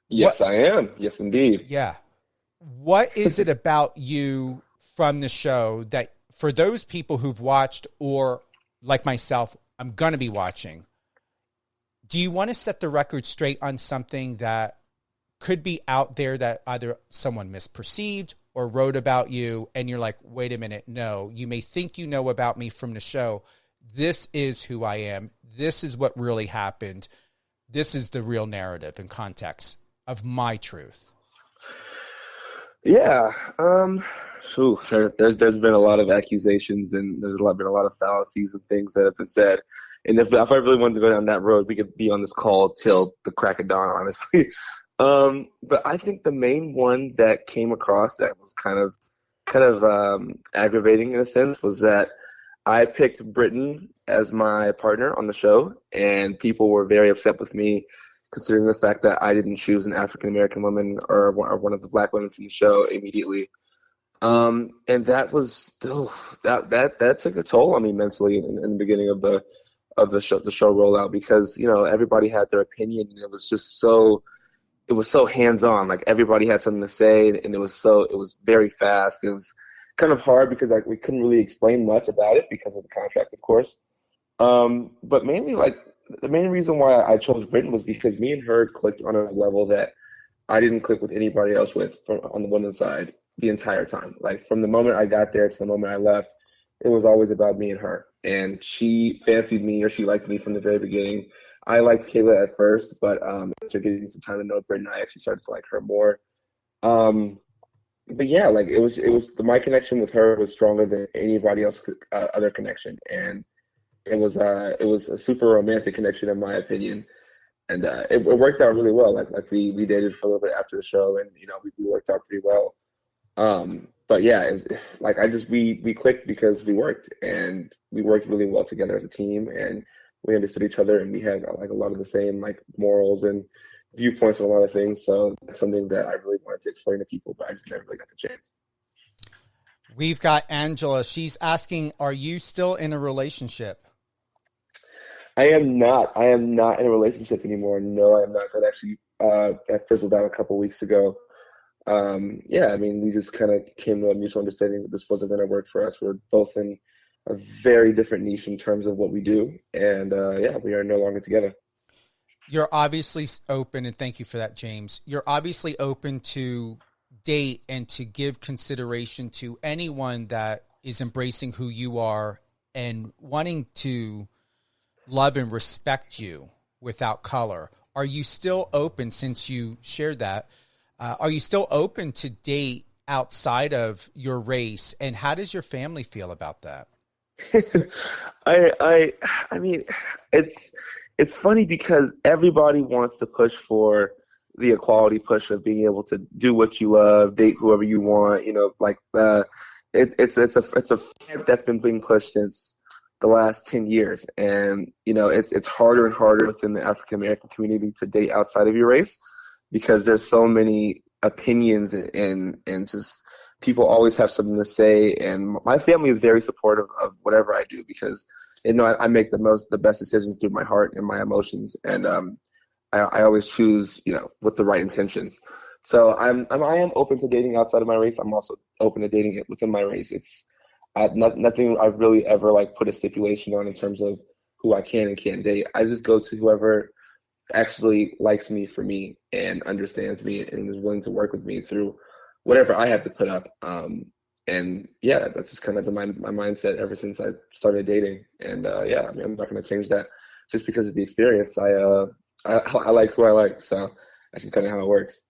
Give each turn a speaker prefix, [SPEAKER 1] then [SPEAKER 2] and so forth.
[SPEAKER 1] Yes,
[SPEAKER 2] What?
[SPEAKER 1] I am. Yes, indeed.
[SPEAKER 2] Yeah. What is it about you from the show that for those people who've watched or like myself, I'm going to be watching, do you want to set the record straight on something that could be out there that either someone misperceived or wrote about you and you're like, wait a minute, no, you may think you know about me from the show. This is who I am. This is what really happened. This is the real narrative and context of my truth.
[SPEAKER 1] Yeah. There's been a lot of accusations and been a lot of fallacies and things that have been said. And if I really wanted to go down that road, we could be on this call till the crack of dawn, honestly. But I think the main one that came across that was kind of aggravating in a sense was that I picked Britain as my partner on the show, and people were very upset with me considering the fact that I didn't choose an African American woman or one of the black women from the show immediately. And that was that took a toll on me mentally in the beginning of the show rollout because everybody had their opinion and it was so hands on, like everybody had something to say, and it was very fast. It was kind of hard because we couldn't really explain much about it because of the contract, of course. But mainly, like the main reason why I chose Britain was because me and her clicked on a level that I didn't click with anybody else on the women's side the entire time. Like from the moment I got there to the moment I left, it was always about me and her. And she fancied me or she liked me from the very beginning. I liked Kayla at first, but after getting some time to know Britain, I actually started to like her more. But yeah, like my connection with her was stronger than anybody else other connection, and it was a super romantic connection in my opinion, and it worked out really well. Like we dated for a little bit after the show, and we worked out pretty well. But yeah, we clicked because we worked, and we worked really well together as a team, and we understood each other, and we had like a lot of the same like morals and viewpoints on a lot of things. So that's something that I really wanted to explain to people, but I just never really got the chance.
[SPEAKER 2] We've got Angela. She's asking, are you still in a relationship?
[SPEAKER 1] I am not. I am not in a relationship anymore. No, I am not. That actually that fizzled out a couple weeks ago. Yeah, I mean, we just kind of came to a mutual understanding that this wasn't going to work for us. We're both in a very different niche in terms of what we do, and yeah, we are no longer together.
[SPEAKER 2] You're obviously open, and thank you for that, James. You're obviously open to date and to give consideration to anyone that is embracing who you are and wanting to love and respect you without color. Are you still open, since you shared that, are you still open to date outside of your race? And how does your family feel about that?
[SPEAKER 1] I mean, it's funny because everybody wants to push for the equality push of being able to do what you love, date whoever you want. It's a fight that's been being pushed since the last 10 years, and it's harder and harder within the African American community to date outside of your race because there's so many opinions and just people always have something to say, and my family is very supportive of whatever I do because I make the best decisions through my heart and my emotions, and I always choose with the right intentions. So I am open to dating outside of my race. I'm also open to dating it within my race. It's nothing I've really ever like put a stipulation on in terms of who I can and can't date. I just go to whoever actually likes me for me and understands me and is willing to work with me through whatever I have to put up. And yeah, that's just kind of been my mindset ever since I started dating. And yeah, I mean, I'm not going to change that just because of the experience. I like who I like, so that's just kind of how it works.